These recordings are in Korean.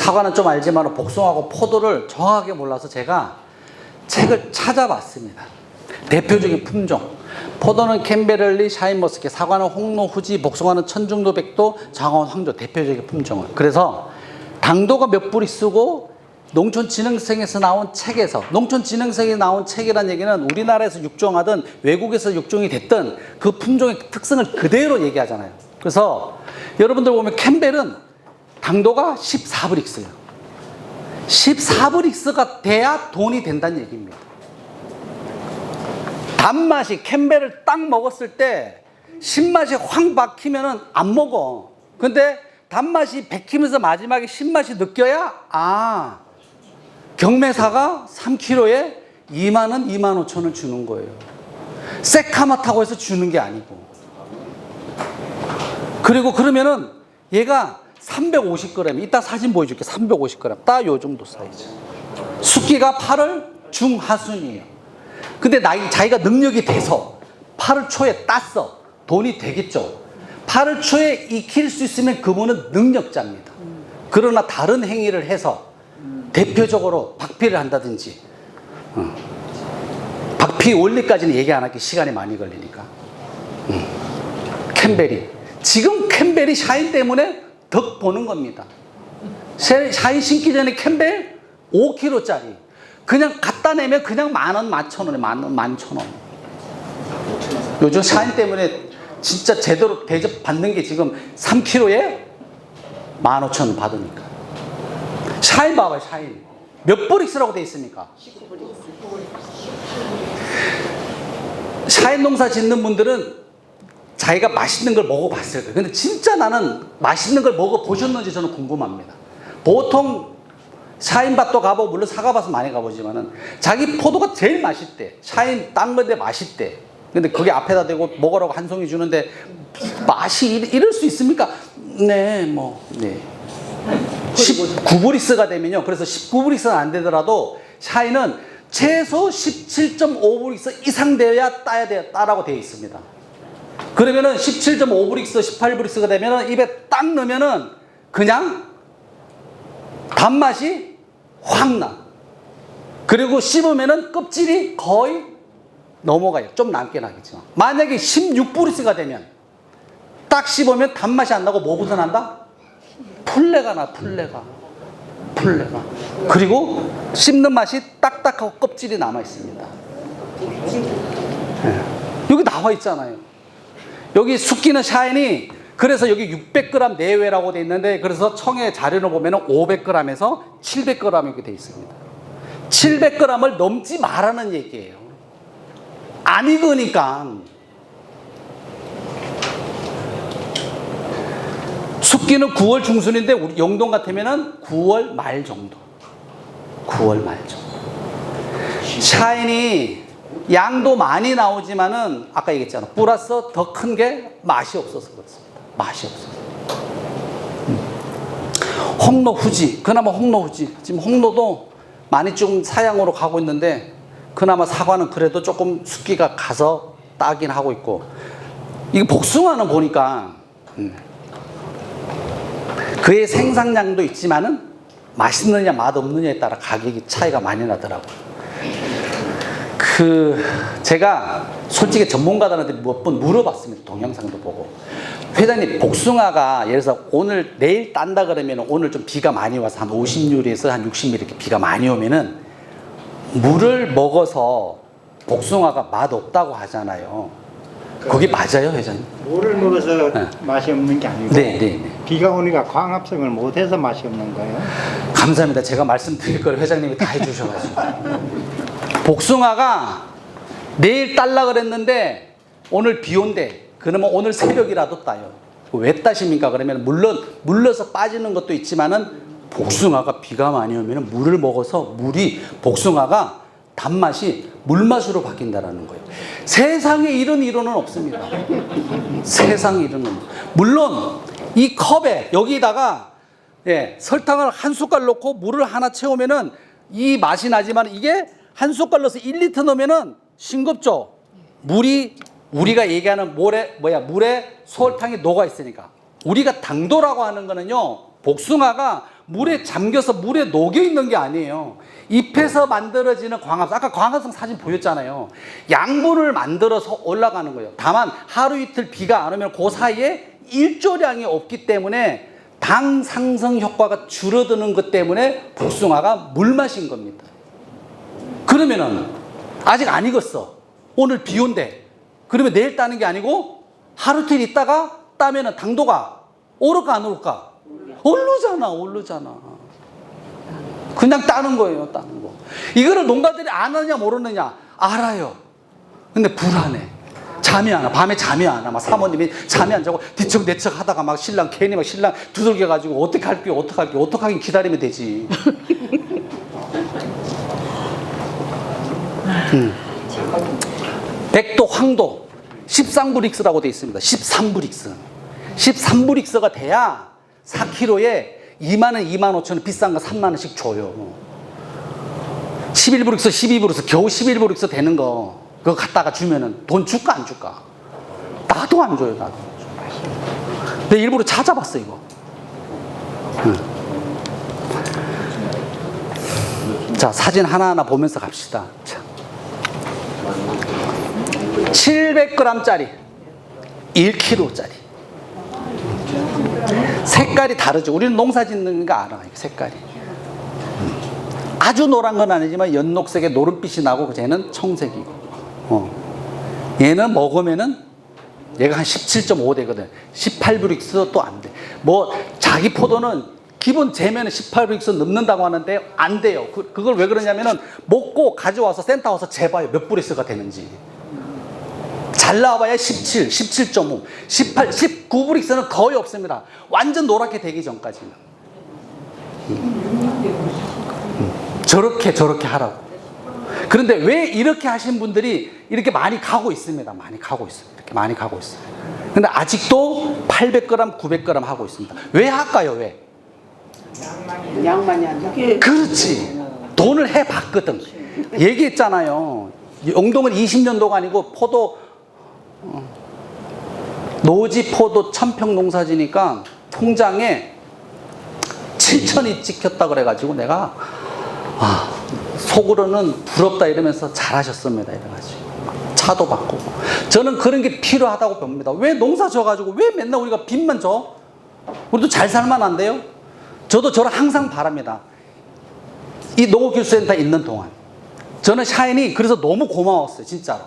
사과는 좀 알지만 복숭아하고 포도를 정확하게 몰라서 제가 책을 찾아봤습니다. 대표적인 품종. 포도는 캔베럴리, 샤인머스켓, 사과는 홍로, 후지, 복숭아는 천중도, 백도, 장원, 황조. 대표적인 품종을. 그래서 당도가 몇 불이 쓰고 농촌진흥청에서 나온 책에서, 농촌진흥청에 나온 책이란 얘기는 우리나라에서 육종하든 외국에서 육종이 됐든 그 품종의 특성을 그대로 얘기하잖아요. 그래서 여러분들 보면 캔벨은 당도가 14브릭스예요. 14브릭스가 돼야 돈이 된다는 얘기입니다. 단맛이 캔벨을 딱 먹었을 때 신맛이 확 박히면은 안 먹어. 근데 단맛이 bek히면서 마지막에 신맛이 느껴야 경매사가 3kg에 2만 원, 2만 5천 원 주는 거예요. 새카맣다고 해서 주는 게 아니고. 그리고 그러면은 얘가 350g, 이따 사진 보여줄게. 350g, 딱 요 정도 사이즈. 숫기가 8월 중하순이에요. 근데 자기가 능력이 돼서 8월 초에 땄어. 돈이 되겠죠. 8월 초에 익힐 수 있으면 그분은 능력자입니다. 그러나 다른 행위를 해서 대표적으로 박피를 한다든지, 박피 원리까지는 얘기 안 할게. 시간이 많이 걸리니까. 캔벨이. 지금 캔벨이 샤인 때문에 덕 보는 겁니다. 샤인 신기 전에 캔벨 5kg짜리. 그냥 갖다 내면 그냥 10,000원, 11,000원에 11,000원. 요즘 샤인 때문에 진짜 제대로 대접 받는 게 지금 3kg에 15,000원 받으니까. 샤인 봐봐요, 샤인. 몇 브릭스라고 돼 있습니까? 19브릭스. 샤인 농사 짓는 분들은 자기가 맛있는 걸 먹어봤을 거예요. 근데 진짜 나는 맛있는 걸 먹어보셨는지 저는 궁금합니다. 보통 샤인밭도 가보고, 물론 사과밭은 많이 가보지만은 자기 포도가 제일 맛있대. 샤인 딴 건데 맛있대. 근데 그게 앞에다 대고 먹으라고 한 송이 주는데 맛이 이럴 수 있습니까? 네, 뭐, 네. 19브릭스가 되면요. 그래서 19브릭스는 안 되더라도 샤인은 최소 17.5브릭스 이상 돼야 따라고 되어 있습니다. 그러면은 17.5브릭스, 18브릭스가 되면은 입에 딱 넣으면은 그냥 단맛이 확 나. 그리고 씹으면은 껍질이 거의 넘어가요. 좀 남게 나겠지만. 만약에 16브릭스가 되면 딱 씹으면 단맛이 안 나고 뭐부터 난다? 풀레가 나, 풀레가. 그리고 씹는 맛이 딱딱하고 껍질이 남아 있습니다. 네. 여기 나와 있잖아요. 여기 숫기는 샤인이, 그래서 여기 600g 내외라고 돼 있는데, 그래서 청의 자료를 보면 500g에서 700g 이렇게 돼 있습니다. 700g을 넘지 말라는 얘기예요. 안 익으니까. 숫기는 9월 중순인데 우리 영동 같으면은 9월 말 정도. 9월 말 정도. 샤인이 양도 많이 나오지만은 아까 얘기했잖아. 플러스 더 큰 게 맛이 없어서 그렇습니다. 맛이 없어서. 홍로 후지. 그나마 홍로 후지. 지금 홍로도 많이 좀 사양으로 가고 있는데, 그나마 사과는 그래도 조금 숫기가 가서 따긴 하고 있고, 이게 복숭아는 보니까 그의 생산량도 있지만은 맛있느냐 맛없느냐에 따라 가격이 차이가 많이 나더라고요. 제가 솔직히 전문가들한테 몇 번 물어봤습니다. 동영상도 보고. 회장님, 복숭아가 예를 들어서 오늘 내일 딴다 그러면 오늘 좀 비가 많이 와서 한 50mm에서 한 60mm 이렇게 비가 많이 오면은 물을 먹어서 복숭아가 맛없다고 하잖아요. 그게 맞아요, 회장님? 물을 먹어서 맛이 없는 게 아니고 비가 오니까 광합성을 못해서 맛이 없는 거예요. 감사합니다. 제가 말씀드릴 걸 회장님이 다 해주셔가지고. 복숭아가 내일 딸라 그랬는데 오늘 비 온대. 그러면 오늘 새벽이라도 따요. 왜 따십니까? 그러면 물론 물러서 빠지는 것도 있지만은 복숭아가 비가 많이 오면 물을 먹어서 복숭아가 단맛이 물맛으로 바뀐다라는 거예요. 세상에 이런 이론은 없습니다. 세상에 이론은. 물론 이 컵에 여기다가 설탕을 한 숟갈 넣고 물을 하나 채우면은 이 맛이 나지만, 이게 한 숟갈 넣어서 1리터 넣으면은 싱겁죠. 우리가 얘기하는 물에 설탕이 녹아 있으니까. 우리가 당도라고 하는 거는요, 복숭아가 물에 잠겨서 물에 녹여 있는 게 아니에요. 잎에서 만들어지는 광합성. 아까 광합성 사진 보였잖아요. 양분을 만들어서 올라가는 거예요. 다만 하루 이틀 비가 안 오면 그 사이에 일조량이 없기 때문에 당 상승 효과가 줄어드는 것 때문에 복숭아가 물 맛인 겁니다. 그러면은 아직 안 익었어. 오늘 비 온대. 그러면 내일 따는 게 아니고 하루 이틀 있다가 따면은 당도가 오를까 안 오를까? 오르잖아. 그냥 따는 거예요, 따는 거. 이거를 농가들이 아느냐 모르느냐? 알아요. 근데 불안해. 잠이 안 와. 밤에 잠이 안 와. 막 사모님이 잠이 안 자고 뒤척내척 하다가 막 신랑 괜히 막 신랑 두들겨가지고 어떻게 할게요, 어떻게 하긴 기다리면 되지. 백도, 황도 13브릭스라고 되어 있습니다. 13브릭스. 13브릭스가 돼야 4kg에 2만원, 2만 5천원 비싼 거 3만원씩 줘요. 11브릭스, 12브릭스, 겨우 11브릭스 되는 거 그거 갖다가 주면은 돈 줄까 안 줄까? 나도 안 줘요, 나도. 내가 일부러 찾아봤어, 이거. 자, 사진 하나하나 보면서 갑시다. 자. 700g짜리, 1kg짜리. 색깔이 다르죠. 우리는 농사 짓는 거 알아, 색깔이. 아주 노란 건 아니지만 연녹색의 노른빛이 나고 쟤는 청색이고. 얘는 먹으면은 얘가 한 17.5 되거든. 18브릭스 또 안 돼. 뭐 자기 포도는 기본 재면은 18브릭스 넘는다고 하는데 안 돼요. 그걸 왜 그러냐면은 먹고 가져와서 센터 와서 재봐요. 몇 브릭스가 되는지. 잘 나와봐야 17, 17.5, 18, 19브릭스는 거의 없습니다. 완전 노랗게 되기 전까지는. 저렇게 하라고. 그런데 왜 이렇게 하신 분들이 이렇게 많이 가고 있습니다. 많이 가고 있어요. 이렇게 많이 가고 있어요. 근데 아직도 800g, 900g 하고 있습니다. 왜 할까요? 왜? 양만이 안 되게. 그렇지. 돈을 해봤거든. 얘기했잖아요. 영동은 20년도가 아니고 포도 노지 포도 천평 농사지니까 통장에 7천이 찍혔다 그래가지고 내가 속으로는 부럽다 이러면서 잘하셨습니다 이래가지고 차도 바꾸고. 저는 그런 게 필요하다고 봅니다. 왜 농사 져가지고 왜 맨날 우리가 빚만 져? 우리도 잘 살면 안 돼요? 저도 저를 항상 바랍니다. 이 농업기술센터 있는 동안 저는 샤인이 그래서 너무 고마웠어요, 진짜로.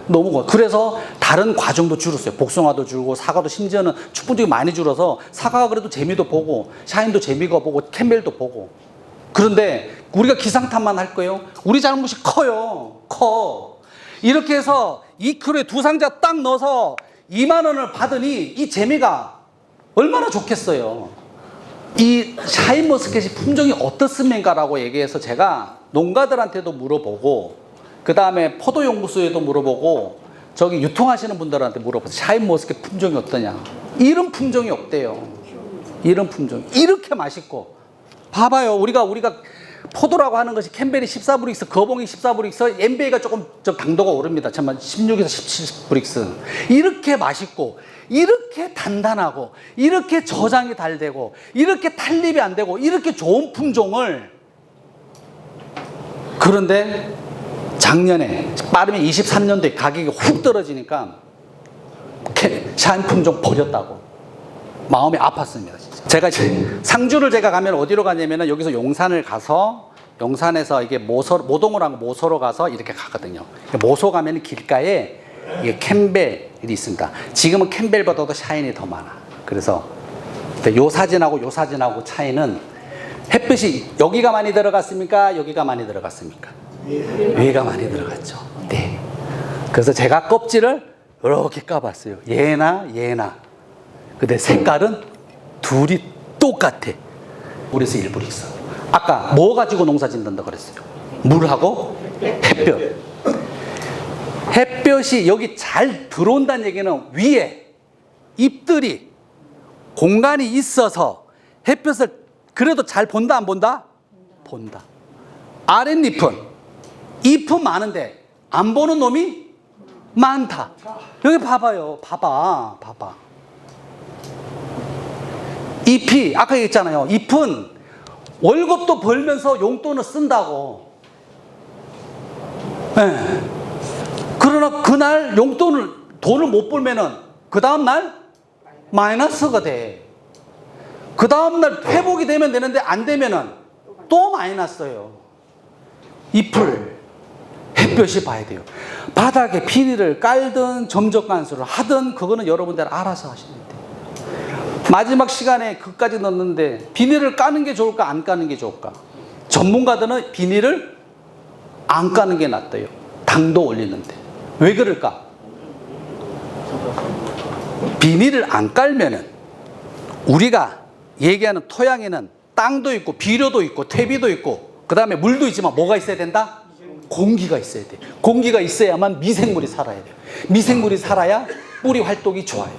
너무 고마워. 그래서 다른 과정도 줄었어요. 복숭아도 줄고 사과도 심지어는 축분적이 많이 줄어서 사과가 그래도 재미도 보고 샤인도 재미가 보고 캠벨도 보고. 그런데 우리가 기상탄만 할 거예요? 우리 잘못이 커요. 커. 이렇게 해서 2kg에 두 상자 딱 넣어서 2만 원을 받으니 이 재미가 얼마나 좋겠어요. 이 샤인머스켓이 품종이 어떻습니까? 라고 얘기해서 제가 농가들한테도 물어보고 그 다음에 포도연구소에도 물어보고 저기 유통하시는 분들한테 물어보세요. 샤인머스켓 품종이 어떠냐. 이런 품종이 없대요. 이런 품종. 이렇게 맛있고. 봐봐요. 우리가 포도라고 하는 것이 캠벨이 14브릭스, 거봉이 14브릭스, MBA가 조금 당도가 오릅니다. 잠깐 16에서 17브릭스. 이렇게 맛있고, 이렇게 단단하고, 이렇게 저장이 잘 되고, 이렇게 탄립이 안 되고, 이렇게 좋은 품종을. 그런데 작년에 빠르면 23년도에 가격이 훅 떨어지니까 샤인 품종 버렸다고. 마음이 아팠습니다. 진짜. 제가 상주를 제가 가면 어디로 가냐면은 여기서 용산을 가서 용산에서 이게 모동을 하고 모소로 가서 이렇게 가거든요. 모소 가면 길가에 이게 캠벨이 있습니다. 지금은 캠벨보다도 샤인이 더 많아. 그래서 요 사진하고 차이는 햇빛이 여기가 많이 들어갔습니까? 여기가 많이 들어갔습니까? 위가 많이 들어갔죠. 네. 그래서 제가 껍질을 이렇게 까봤어요. 얘나. 근데 색깔은 둘이 똑같아. 그래서 일브릭스. 아까 뭐 가지고 농사 짓는다 그랬어요? 물하고 햇볕. 햇볕이 여기 잘 들어온다는 얘기는 위에 잎들이 공간이 있어서 햇볕을 그래도 잘 본다 안 본다? 본다. 아랫잎은 잎은 많은데 안 보는 놈이 많다. 여기 봐봐요. 봐봐. 잎이 아까 얘기했잖아요. 잎은 월급도 벌면서 용돈을 쓴다고. 네. 그러나 그날 돈을 못 벌면은 그 다음날 마이너스가 돼. 그 다음날 회복이 되면 되는데 안 되면은 또 마이너스예요. 잎을 햇볕이 봐야 돼요. 바닥에 비닐을 깔든 점적 간수를 하든 그거는 여러분들 알아서 하시면 돼요. 마지막 시간에 그까지 넣는데 비닐을 까는 게 좋을까 안 까는 게 좋을까? 전문가들은 비닐을 안 까는 게 낫대요. 당도 올리는데. 왜 그럴까? 비닐을 안 깔면은 우리가 얘기하는 토양에는 땅도 있고 비료도 있고 퇴비도 있고 그 다음에 물도 있지만 뭐가 있어야 된다? 공기가 있어야 돼. 공기가 있어야만 미생물이 살아야 돼요. 미생물이 살아야 뿌리 활동이 좋아요.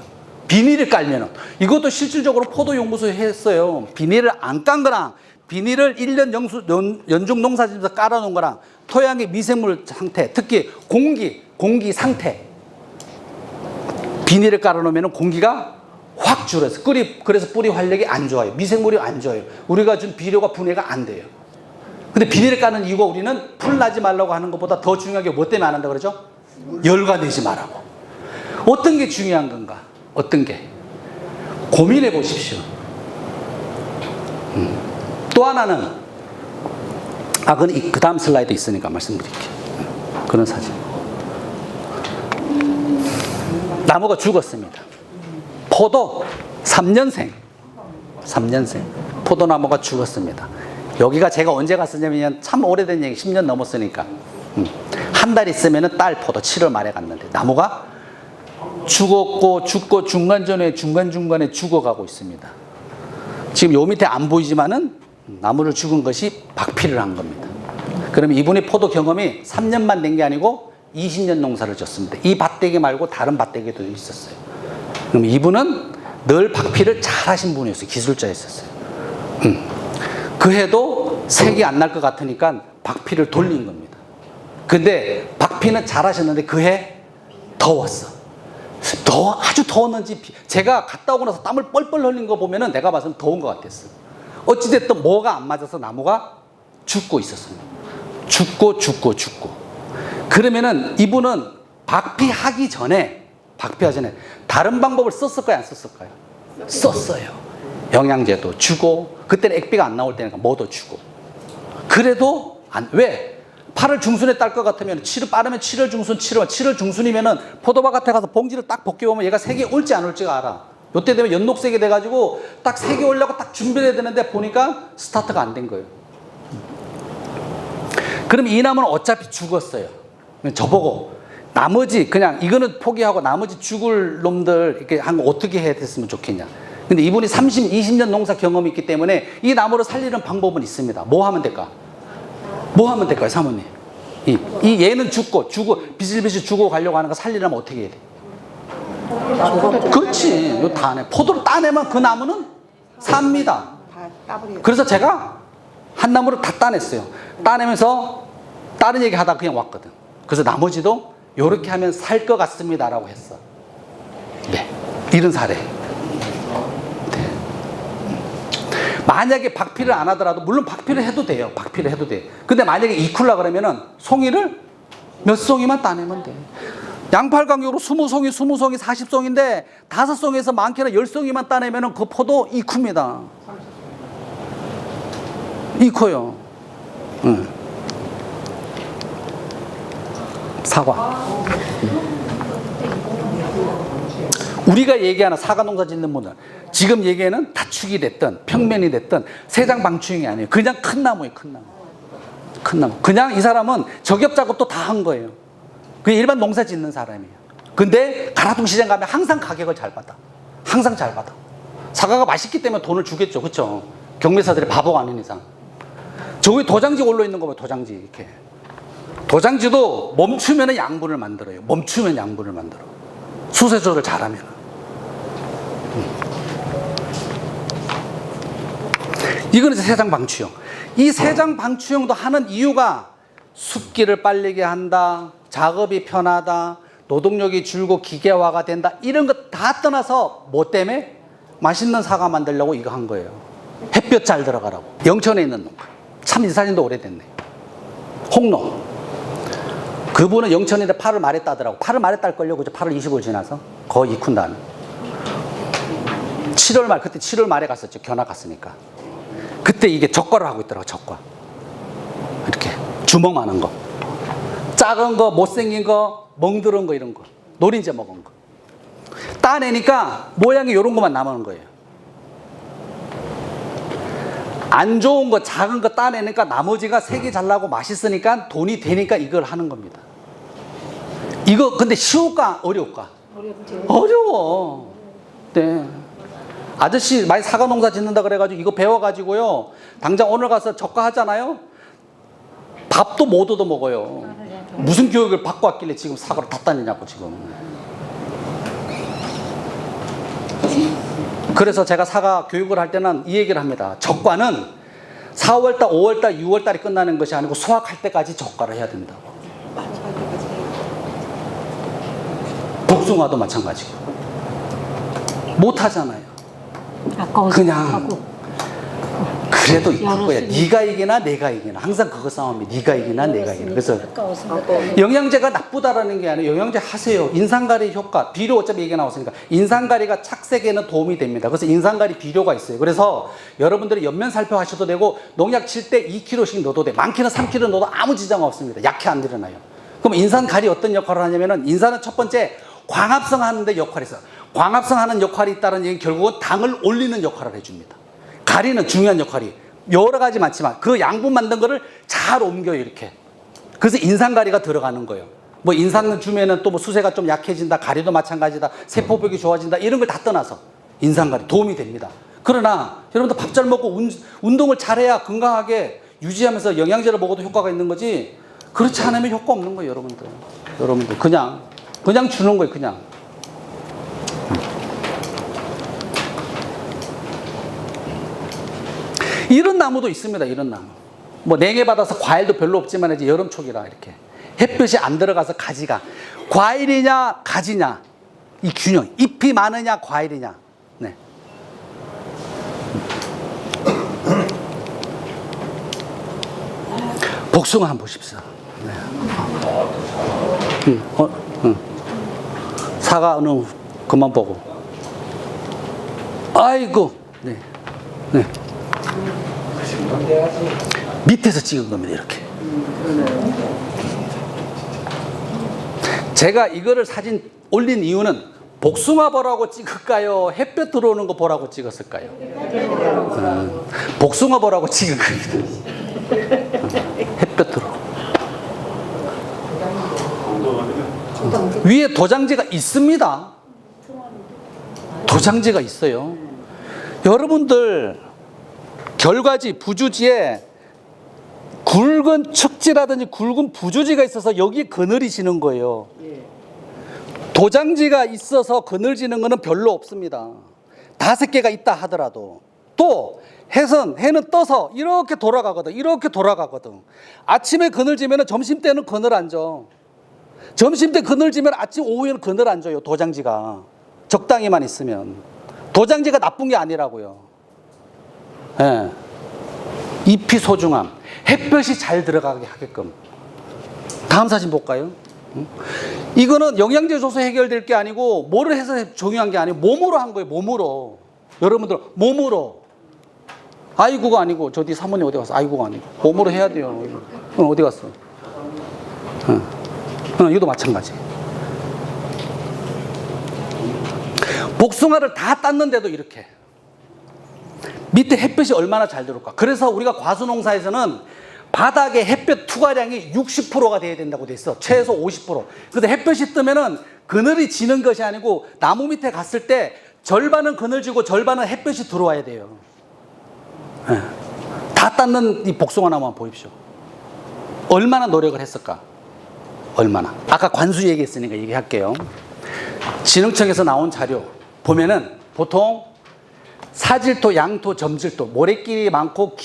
비닐을 깔면은 이것도 실질적으로 포도연구소에 했어요. 비닐을 안 깐 거랑 비닐을 1년 연중 농사지면서 깔아놓은 거랑 토양의 미생물 상태, 특히 공기 상태. 비닐을 깔아놓으면 공기가 확 줄어서 그래서 뿌리 활력이 안 좋아요. 미생물이 안 좋아요. 우리가 준 비료가 분해가 안 돼요. 근데 비닐을 까는 이유가 우리는 풀 나지 말라고 하는 것보다 더 중요한 게 뭐 때문에 안 한다 그러죠? 열과 내지 말라고. 어떤 게 중요한 건가? 어떤 게? 고민해 보십시오. 또 하나는 그건 그 다음 슬라이드 있으니까 말씀드릴게요. 그런 사진. 나무가 죽었습니다. 포도 3년생 포도나무가 죽었습니다. 여기가 제가 언제 갔었냐면 참 오래된 얘기 10년 넘었으니까 한 달 있으면 딸 포도 7월 말에 갔는데 나무가 죽고 중간중간에 죽어가고 있습니다. 지금 요 밑에 안 보이지만은 나무를 죽은 것이 박피를 한 겁니다. 그러면 이분의 포도 경험이 3년만 된 게 아니고 20년 농사를 졌습니다. 이 밭대기 말고 다른 밭대기도 있었어요. 그럼 이분은 늘 박피를 잘 하신 분이었어요. 기술자였었어요. 그 해도 색이 안 날 것 같으니까 박피를 돌린 겁니다. 근데 박피는 잘 하셨는데 그 해 더웠어. 아주 더웠는지 제가 갔다 오고 나서 땀을 뻘뻘 흘린 거 보면은 내가 봐서는 더운 것 같았어. 어찌됐든 뭐가 안 맞아서 나무가 죽고 있었어요. 죽고. 그러면은 이분은 박피하기 전에 다른 방법을 썼을까요? 안 썼을까요? 썼어요. 영양제도 주고 그때는 액비가 안 나올 때니까 뭐도 주고. 그래도 왜? 8월 중순에 딸 것 같으면 빠르면 7월 중순, 7월 중순이면은 포도밭에 가서 봉지를 딱 벗겨보면 얘가 색이 올지 안 올지가 알아. 요때 되면 연녹색이 돼가지고 딱 색이 올려고 딱 준비해야 되는데 보니까 스타트가 안 된 거예요. 그럼 이 나무는 어차피 죽었어요. 저보고 나머지 그냥 이거는 포기하고 나머지 죽을 놈들 이렇게 한 거 어떻게 해야 됐으면 좋겠냐. 근데 이분이 20년 농사 경험이 있기 때문에 이 나무를 살리는 방법은 있습니다. 뭐 하면 될까? 뭐 하면 될까요, 사모님? 얘는 죽고 비실비실 죽어 가려고 하는 거 살리려면 어떻게 해야 돼? 그렇지. 이거 다 내. 포도를 따내면 그 나무는 삽니다. 그래서 제가 한 나무를 다 따냈어요. 따내면서 다른 얘기 하다가 그냥 왔거든. 그래서 나머지도 요렇게 하면 살 것 같습니다라고 했어. 네. 이런 사례. 만약에 박피를 안 하더라도 물론 박피를 해도 돼요. 근데 만약에 이쿨라 그러면은 송이를 몇 송이만 따내면 돼. 양팔 간격으로 20송이 40송인데 5송에서 많게는 10송이만 따내면은 그 포도 이쿠입니다. 이코요. 사과. 우리가 얘기하는 사과 농사 짓는 분들 지금 얘기하는 다축이 됐든 평면이 됐든 세장 방충이 아니에요. 그냥 큰 나무예요. 큰 나무. 그냥 이 사람은 적엽 작업도 다 한 거예요. 그냥 일반 농사 짓는 사람이에요. 근데 가라동 시장 가면 항상 가격을 잘 받아. 사과가 맛있기 때문에 돈을 주겠죠. 그렇죠? 경매사들이 바보가 아닌 이상. 저기 도장지 올라 있는 거 봐요. 도장지 이렇게. 도장지도 멈추면 양분을 만들어요. 수세 조절 잘하면. 이거는 세장 방추형. 이 세장 방추형도 하는 이유가 습기를 빨리게 한다, 작업이 편하다, 노동력이 줄고 기계화가 된다, 이런 거 다 떠나서 뭐 때문에? 맛있는 사과 만들려고 이거 한 거예요. 햇볕 잘 들어가라고. 영천에 있는 농가. 참 이 사진도 오래됐네. 홍로. 그분은 영천인데 8월 말에 따더라고. 8월 말에 딸걸요. 그죠? 8월 25일 지나서. 거의 익힌 다음에. 7월 말, 그때 7월 말에 갔었죠. 견학 갔으니까. 그때 이게 적과를 하고 있더라고, 적과. 이렇게. 주먹만한 거. 작은 거, 못생긴 거, 멍들은 거, 이런 거. 노린재 먹은 거. 따내니까 모양이 이런 것만 남은 거예요. 안 좋은 거, 작은 거 따내니까 나머지가 색이 잘 나고 맛있으니까 돈이 되니까 이걸 하는 겁니다. 이거 근데 쉬울까? 어려울까? 어렵죠. 어려워. 네. 아저씨 많이 사과 농사 짓는다 그래가지고 이거 배워가지고요. 당장 오늘 가서 적과 하잖아요. 밥도 못 얻어 먹어요. 무슨 교육을 받고 왔길래 지금 사과를 다 따느냐고 지금. 그래서 제가 사과 교육을 할 때는 이 얘기를 합니다. 적과는 4월달, 5월달, 6월달에 끝나는 것이 아니고 수확할 때까지 적과를 해야 된다고. 복숭아도 마찬가지고. 못 하잖아요. 아까워서 그냥 하고. 그래도 이길 거야. 열었으니. 네가 이기나 내가 이기나. 항상 그거 싸움이 네가 이기나 내가 이기나. 그래서 아까워서 영양제가 나쁘다라는 게 아니에요. 영양제 하세요. 인산가리 효과, 비료 어차피 얘기 나왔으니까 인산가리가 착색에는 도움이 됩니다. 그래서 인산가리 비료가 있어요. 그래서 여러분들이 옆면 살펴하셔도 되고 농약 칠 때 2kg씩 넣어도 돼. 많게는 3kg 넣어도 아무 지장 없습니다. 약해 안 일어나요. 그럼 인산가리 어떤 역할을 하냐면은 인산은 첫 번째 광합성 하는데 역할이 있어요. 광합성 하는 역할이 있다는 얘기는 결국은 당을 올리는 역할을 해줍니다. 가리는 중요한 역할이 여러 가지 많지만 그 양분 만든 거를 잘 옮겨요, 이렇게. 그래서 인산가리가 들어가는 거예요. 뭐 인산을 주면은 또 뭐 수세가 좀 약해진다, 가리도 마찬가지다, 세포벽이 좋아진다, 이런 걸 다 떠나서 인산가리 도움이 됩니다. 그러나 여러분들 밥 잘 먹고 운동을 잘해야 건강하게 유지하면서 영양제를 먹어도 효과가 있는 거지, 그렇지 않으면 효과 없는 거예요, 여러분들. 여러분들 그냥 주는 거예요, 그냥. 이런 나무도 있습니다. 이런 나무. 뭐 냉해 받아서 과일도 별로 없지만 이제 여름초기라 이렇게 햇볕이 안 들어가서 가지가 과일이냐 가지냐 이 균형. 잎이 많으냐 과일이냐. 네. 복숭아 한번 보십시오. 네. 사과는 그만 보고. 아이고. 네. 네. 밑에서 찍은 겁니다, 이렇게. 제가 이거를 사진 올린 이유는 복숭아 보라고 찍을까요? 햇볕 들어오는 거 보라고 찍었을까요? 복숭아 보라고 찍은 겁니다. 햇볕 들어. 위에 도장지가 있습니다. 도장지가 있어요. 여러분들 결과지, 부주지에 굵은 척지라든지 굵은 부주지가 있어서 여기에 그늘이 지는 거예요. 도장지가 있어서 그늘 지는 거는 별로 없습니다. 5개가 있다 하더라도. 또 해는 떠서 이렇게 돌아가거든. 이렇게 돌아가거든. 아침에 그늘 지면 점심 때는 그늘 안 져. 점심 때 그늘 지면 아침 오후에는 그늘 안 져요. 도장지가 적당히만 있으면. 도장지가 나쁜 게 아니라고요. 예. 잎이 소중함, 햇볕이 잘 들어가게 하게끔. 다음 사진 볼까요? 이거는 영양제 줘서 해결될 게 아니고 뭐를 해서 중요한 게 아니고 몸으로 한 거예요. 몸으로. 여러분들 몸으로. 아이고가 아니고 저 뒤 사모님 어디 갔어? 아이고가 아니고 몸으로 해야 돼요. 어디 갔어? 이것도 마찬가지. 복숭아를 다 땄는데도 이렇게 밑에 햇볕이 얼마나 잘 들어올까. 그래서 우리가 과수농사에서는 바닥에 햇볕 투과량이 60%가 돼야 된다고 돼 있어. 최소 50%. 그래서 햇볕이 뜨면은 그늘이 지는 것이 아니고 나무 밑에 갔을 때 절반은 그늘 지고 절반은 햇볕이 들어와야 돼요. 네. 다 땄는 이 복숭아 나무 한번 보십시오. 얼마나 노력을 했을까. 얼마나. 아까 관수 얘기했으니까 얘기할게요. 진흥청에서 나온 자료 보면은 보통 사질토, 양토, 점질토, 모래끼리 많고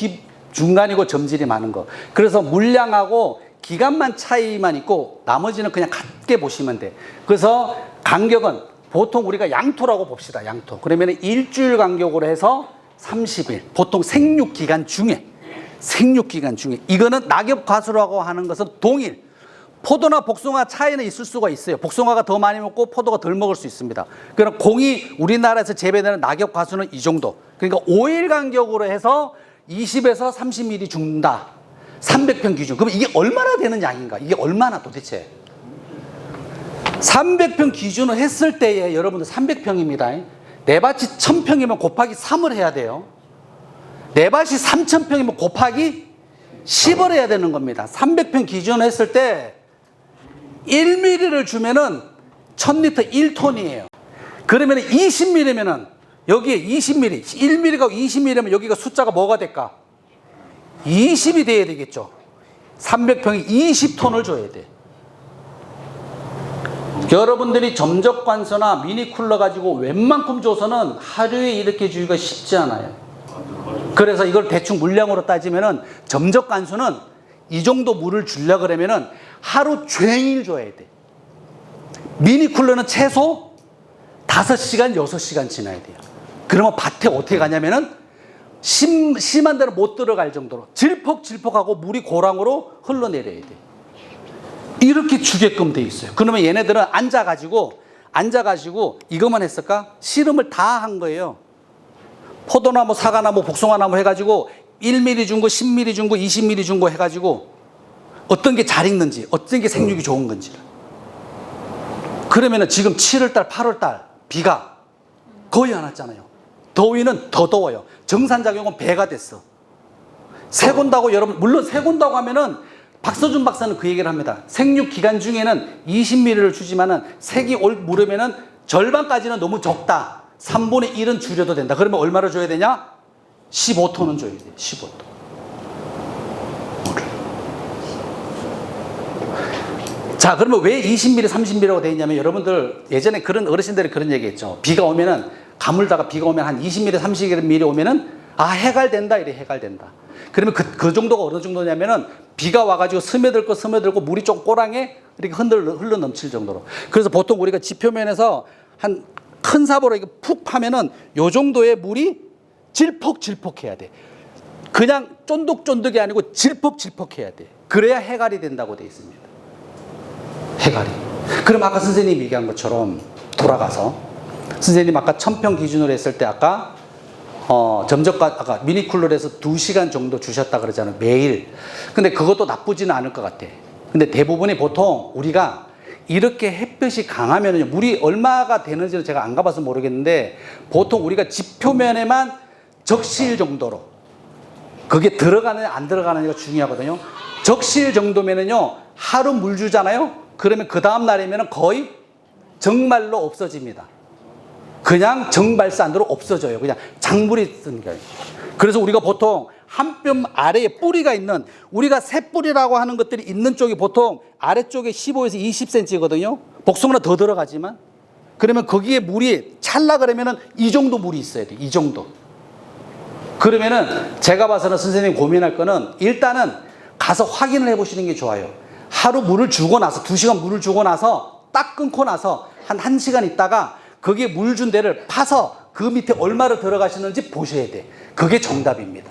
중간이고 점질이 많은 거. 그래서 물량하고 기간만 차이만 있고 나머지는 그냥 같게 보시면 돼. 그래서 간격은 보통 우리가 양토라고 봅시다. 양토. 그러면 일주일 간격으로 해서 30일. 보통 생육기간 중에 이거는 낙엽과수라고 하는 것은 동일. 포도나 복숭아 차이는 있을 수가 있어요. 복숭아가 더 많이 먹고 포도가 덜 먹을 수 있습니다. 그럼 공이 우리나라에서 재배되는 낙엽과수는 이 정도. 그러니까 5일 간격으로 해서 20에서 30mm 죽는다. 300평 기준. 그럼 이게 얼마나 되는 양인가? 이게 얼마나 도대체? 300평 기준을 했을 때에 여러분들 300평입니다. 내 밭이 1000평이면 곱하기 3을 해야 돼요. 내 밭이 3000평이면 곱하기 10을 해야 되는 겁니다. 300평 기준을 했을 때 1mm를 주면은 1000리터 1톤이에요. 그러면 20mm면은 여기에 20mm, 1mm가 20mm면 여기가 숫자가 뭐가 될까? 20이 돼야 되겠죠. 300평이 20톤을 줘야 돼. 여러분들이 점적관수나 미니쿨러 가지고 웬만큼 줘서는 하루에 이렇게 주기가 쉽지 않아요. 그래서 이걸 대충 물량으로 따지면은 점적관수는 이 정도 물을 주려고 그러면은 하루 종일 줘야 돼. 미니쿨러는 최소 5시간, 6시간 지나야 돼요. 그러면 밭에 어떻게 가냐면은 심한 데로 못 들어갈 정도로 질퍽질퍽하고 물이 고랑으로 흘러내려야 돼. 이렇게 주게끔 돼 있어요. 그러면 얘네들은 앉아가지고 이것만 했을까? 씨름을 다 한 거예요. 포도나무, 사과나무, 복숭아나무 해가지고 1mm 준 거, 10mm 준 거, 20mm 준 거 해가지고 어떤 게 잘 익는지, 어떤 게 생육이 좋은 건지. 그러면은 지금 7월달, 8월달 비가 거의 안 왔잖아요. 더위는 더 더워요. 정산작용은 배가 됐어. 새곤다고 여러분, 물론 새곤다고 하면은 박서준 박사는 그 얘기를 합니다. 생육 기간 중에는 20ml를 주지만은 색이 무르면은 절반까지는 너무 적다. 3분의 1은 줄여도 된다. 그러면 얼마를 줘야 되냐? 15톤은 줘야 돼. 15톤. 자, 그러면 왜 20mm, 30mm라고 되어 있냐면 여러분들 예전에 그런 어르신들이 그런 얘기했죠. 비가 오면은 가물다가 비가 오면 한 20mm, 30mm 오면은 해갈된다 이래 해갈된다. 그러면 그 정도가 어느 정도냐면은 비가 와가지고 스며들고 물이 좀 꼬랑에 이렇게 흘러 넘칠 정도로. 그래서 보통 우리가 지표면에서 한 큰 삽으로 이렇게 푹 파면은 요 정도의 물이 질퍽질퍽해야 돼. 그냥 쫀득쫀득이 아니고 질퍽질퍽해야 돼. 그래야 해갈이 된다고 돼 있습니다. 해갈이. 그럼 아까 선생님이 얘기한 것처럼 돌아가서 선생님 아까 1000평 기준으로 했을 때 아까 아까 미니쿨러에서 2시간 정도 주셨다 그러잖아요. 매일. 근데 그것도 나쁘지는 않을 것 같아. 근데 대부분이 보통 우리가 이렇게 햇볕이 강하면요. 물이 얼마가 되는지는 제가 안 가봐서 모르겠는데 보통 우리가 지표면에만 적실 정도로 그게 들어가느냐 안 들어가느냐가 중요하거든요. 적실 정도면은요. 하루 물 주잖아요. 그러면 그 다음 날이면 거의 정말로 없어집니다. 그냥 정발산으로 없어져요. 그냥 작물이 쓰는 거예요. 그래서 우리가 보통 한 뼘 아래에 뿌리가 있는 우리가 새뿌리라고 하는 것들이 있는 쪽이 보통 아래쪽에 15에서 20cm거든요. 복숭아는 더 들어가지만 그러면 거기에 물이 찰라 그러면은 이 정도 물이 있어야 돼. 이 정도. 그러면은 제가 봐서는 선생님 고민할 거는 일단은 가서 확인을 해 보시는 게 좋아요. 하루 물을 주고 나서 2시간 물을 주고 나서 딱 끊고 나서 한 1시간 있다가 거기에 물 준 데를 파서 그 밑에 얼마를 들어가시는지 보셔야 돼. 그게 정답입니다.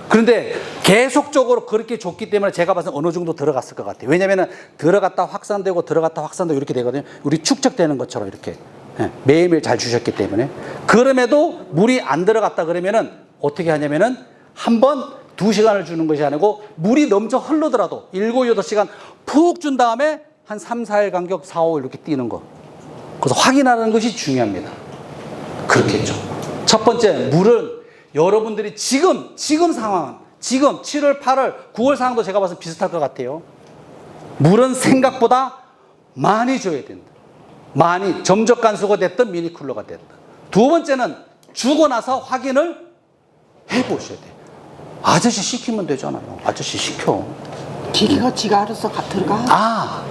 그런데 계속적으로 그렇게 줬기 때문에 제가 봐서 어느 정도 들어갔을 것 같아요. 왜냐면은 들어갔다 확산되고 들어갔다 확산되고 이렇게 되거든요. 우리 축적되는 것처럼 이렇게 매일매일 잘 주셨기 때문에. 그럼에도 물이 안 들어갔다 그러면은 어떻게 하냐면은 한번 2시간을 주는 것이 아니고 물이 넘쳐 흐르더라도 7, 8시간 푹 준 다음에 한 3, 4일 간격 4, 5일 이렇게 뛰는 거. 그래서 확인하는 것이 중요합니다. 그렇겠죠. 첫 번째, 물은 여러분들이 지금 상황은 지금 7월, 8월, 9월 상황도 제가 봐서 비슷할 것 같아요. 물은 생각보다 많이 줘야 된다. 많이 점적간수가 됐든 미니쿨러가 됐든. 두 번째는 주고 나서 확인을 해보셔야 돼요. 아저씨 시키면 되잖아요. 아저씨 시켜. 기계가 지가 알아서 들어가.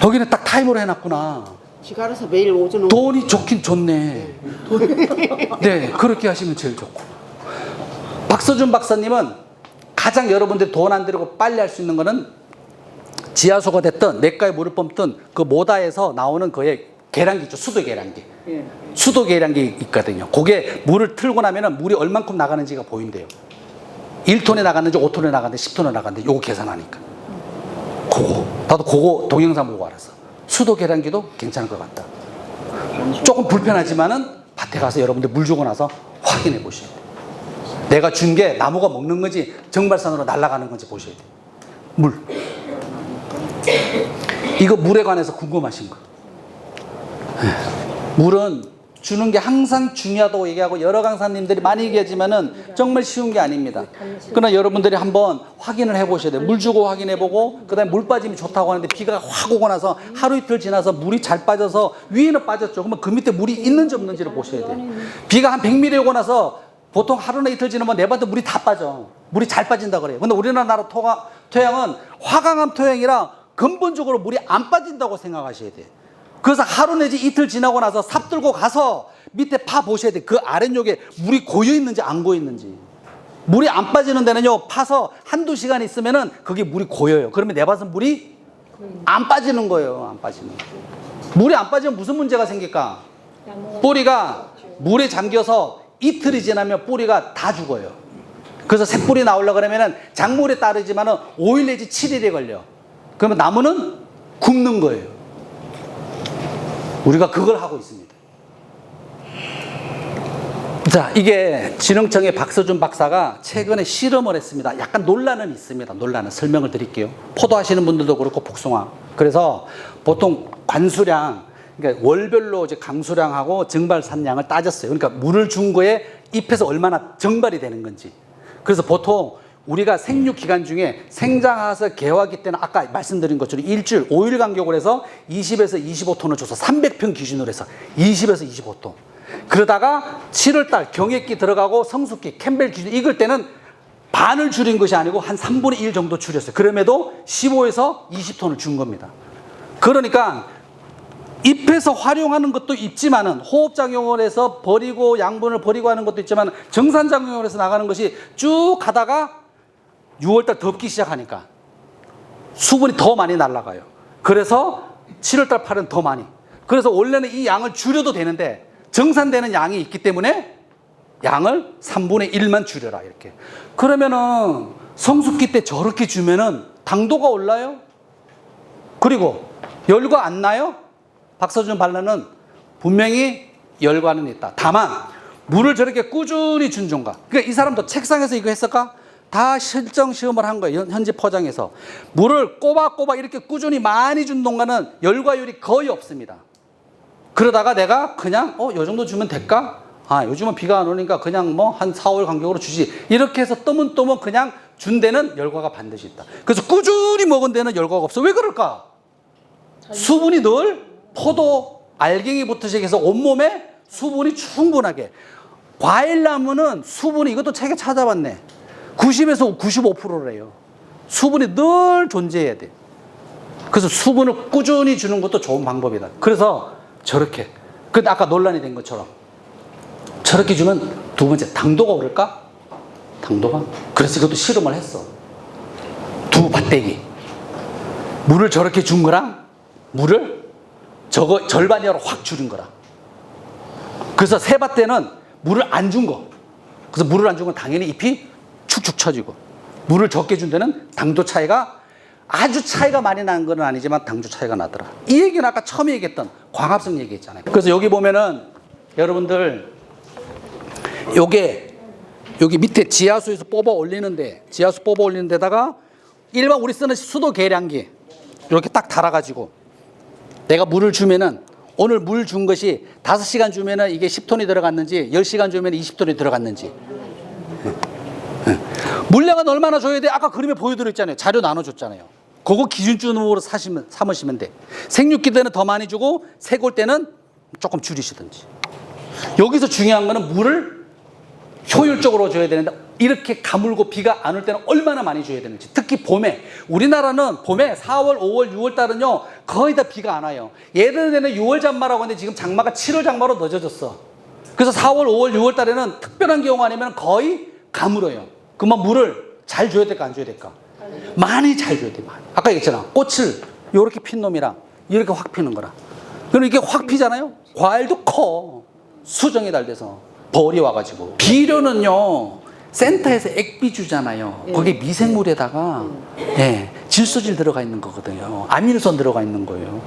여기는 딱 타임으로 해놨구나. 지가 알아서 매일 오전 돈이 좋긴 좋네. 네, 그렇게 하시면 제일 좋고. 박서준 박사님은 가장 여러분들이 돈 안 들이고 빨리 할 수 있는 거는 지하수가 됐든 냇가에 물을 뿜든 그 모다에서 나오는 거에 계량기 있죠. 수도 계량기. 예. 수도 계량기 있거든요. 그게 물을 틀고 나면은 물이 얼만큼 나가는지가 보인대요. 1톤에 나갔는지 5톤에 나갔는지 10톤에 나갔는지 요거 계산하니까. 나도 그거 동영상 보고 알았어. 수도 계량기도 괜찮을 것 같다. 조금 불편하지만은 밭에 가서 여러분들 물 주고 나서 확인해 보셔야 돼요. 내가 준 게 나무가 먹는 건지 정발산으로 날아가는 건지 보셔야 돼요. 물. 이거 물에 관해서 궁금하신 거. 물은 주는 게 항상 중요하다고 얘기하고 여러 강사님들이 많이 얘기하지만은 정말 쉬운 게 아닙니다. 그러나 여러분들이 한번 확인을 해 보셔야 돼요. 물 주고 확인해 보고 그다음에 물 빠짐이 좋다고 하는데 비가 확 오고 나서 하루 이틀 지나서 물이 잘 빠져서 위에는 빠졌죠. 그러면 그 밑에 물이 있는지 없는지를 보셔야 돼요. 비가 한 100mm 오고 나서 보통 하루나 이틀 지나면 내 밭에 물이 다 빠져. 물이 잘 빠진다 그래요. 근데 우리나라 토양은 화강암 토양이라 근본적으로 물이 안 빠진다고 생각하셔야 돼요. 그래서 하루 내지 이틀 지나고 나서 삽 들고 가서 밑에 파 보셔야 돼. 그 아랫쪽에 물이 고여 있는지 안 고여 있는지. 물이 안 빠지는 데는요, 파서 한두 시간 있으면은 그게 물이 고여요. 그러면 내 밭은 물이 안 빠지는 거예요. 안 빠지는 거예요. 물이 안 빠지면 무슨 문제가 생길까? 뿌리가 물에 잠겨서 이틀이 지나면 뿌리가 다 죽어요. 그래서 새 뿌리 나오려고 그러면은 작물에 따르지만은 5일 내지 7일이 걸려. 그러면 나무는 굶는 거예요. 우리가 그걸 하고 있습니다. 자, 이게 진흥청의 박서준 박사가 최근에 실험을 했습니다. 약간 논란은 있습니다. 논란은 설명을 드릴게요. 포도 하시는 분들도 그렇고 복숭아. 그래서 보통 관수량, 그러니까 월별로 이제 강수량하고 정발 산량을 따졌어요. 그러니까 물을 준 거에 잎에서 얼마나 정발이 되는 건지. 그래서 보통 우리가 생육 기간 중에 생장하서 개화기 때는 아까 말씀드린 것처럼 일주일 5일 간격으로 해서 20에서 25톤을 줘서 300평 기준으로 해서 20에서 25톤. 그러다가 7월달 경액기 들어가고 성숙기 캠벨 기준 익을 때는 반을 줄인 것이 아니고 한 3분의 1 정도 줄였어요. 그럼에도 15에서 20톤을 준 겁니다. 그러니까 잎에서 활용하는 것도 있지만은 호흡작용을 해서 버리고 양분을 버리고 하는 것도 있지만 정산작용을 해서 나가는 것이 쭉 가다가 6월달 덥기 시작하니까 수분이 더 많이 날아가요. 그래서 7월달 8월은 더 많이. 그래서 원래는 이 양을 줄여도 되는데 정산되는 양이 있기 때문에 양을 3분의 1만 줄여라 이렇게. 그러면은 성숙기 때 저렇게 주면은 당도가 올라요? 그리고 열과 안 나요? 박서준 발라는 분명히 열과는 있다. 다만 물을 저렇게 꾸준히 준 종가. 그러니까 이 사람도 책상에서 이거 했을까? 다 실정 시험을 한 거예요. 현지 포장에서. 물을 꼬박꼬박 이렇게 꾸준히 많이 준 동안은 열과율이 거의 없습니다. 그러다가 내가 그냥 요 정도 주면 될까? 요즘은 비가 안 오니까 그냥 뭐 한 4, 5일 간격으로 주지. 이렇게 해서 떠문떠문 그냥 준 데는 열과가 반드시 있다. 그래서 꾸준히 먹은 데는 열과가 없어. 왜 그럴까? 수분이 늘 포도 알갱이부터 시작해서 온몸에 수분이 충분하게. 과일나무는 수분이 이것도 책에 찾아봤네. 90에서 95%래요. 수분이 늘 존재해야 돼. 그래서 수분을 꾸준히 주는 것도 좋은 방법이다. 그래서 저렇게. 근데 아까 논란이 된 것처럼 저렇게 주면 두 번째 당도가 오를까? 당도가? 그래서 이것도 실험을 했어. 두 밭대기. 물을 저렇게 준 거랑 물을 저거 절반 이하로 확 줄인 거라. 그래서 세 밭대는 물을 안 준 거. 그래서 물을 안 준 건 당연히 잎이 축축 처지고, 물을 적게 준 데는 당도 차이가 아주 차이가 많이 난 건 아니지만 당도 차이가 나더라. 이 얘기는 아까 처음에 얘기했던 광합성 얘기했잖아요. 그래서 여기 보면은 여러분들 여기 밑에 지하수에서 뽑아 올리는데, 지하수 뽑아 올리는 데다가 일반 우리 쓰는 수도 계량기 이렇게 딱 달아가지고 내가 물을 주면은 오늘 물 준 것이 5시간 주면은 이게 10톤이 들어갔는지 10시간 주면 20톤이 들어갔는지, 물량은 얼마나 줘야 돼? 아까 그림에 보여드렸잖아요. 자료 나눠줬잖아요. 그거 기준점으로 삼으시면 돼. 생육기 때는 더 많이 주고 새골 때는 조금 줄이시든지. 여기서 중요한 거는 물을 효율적으로 줘야 되는데 이렇게 가물고 비가 안 올 때는 얼마나 많이 줘야 되는지. 특히 봄에, 우리나라는 봄에 4월, 5월, 6월 달은요 거의 다 비가 안 와요. 예전에는 6월 장마라고 하는데 지금 장마가 7월 장마로 늦어졌어. 그래서 4월, 5월, 6월 달에는 특별한 경우 아니면 거의 가물어요. 그러면 물을 잘 줘야 될까 안 줘야 될까? 많이 잘 줘야 돼. 많이. 아까 얘기했잖아. 꽃을 이렇게 핀 놈이랑 이렇게 확 피는 거랑. 그럼 이게 확 피잖아요. 과일도 커. 수정이 잘 돼서 벌이 와가지고. 비료는요 센터에서 액비 주잖아요. 거기에 미생물에다가 질소질 들어가 있는 거거든요. 아미노산 들어가 있는 거예요.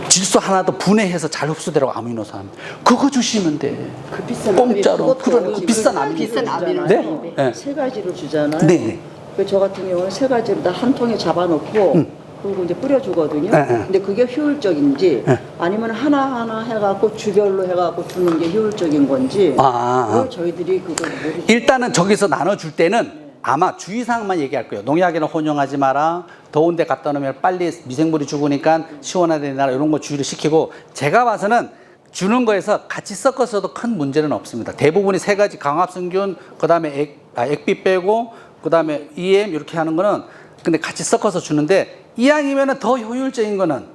질소 하나 더 분해해서 잘 흡수되라고 아미노산. 그거 주시면 돼. 그 비싼 공짜로. 아미노산. 그러니까 비싼 아미노산. 비싼 아미노산. 네? 네. 세 가지를 주잖아요. 네네. 저 같은 경우는 세 가지를 다 한 통에 잡아놓고 그리고 이제 뿌려주거든요. 네, 네. 근데 그게 효율적인지 네. 아니면 하나하나 해갖고 주별로 해갖고 주는 게 효율적인 건지 그걸 저희들이 그걸 모르죠. 일단은 저기서 나눠줄 때는 아마 주의사항만 얘기할 거예요. 농약에는 혼용하지 마라. 더운 데 갖다 놓으면 빨리 미생물이 죽으니까 시원하게 되나 이런 거 주의를 시키고, 제가 봐서는 주는 거에서 같이 섞어서도 큰 문제는 없습니다. 대부분이 세 가지 강합성균, 그 다음에 액비 빼고, 그 다음에 EM 이렇게 하는 거는 근데 같이 섞어서 주는데, 이왕이면 더 효율적인 거는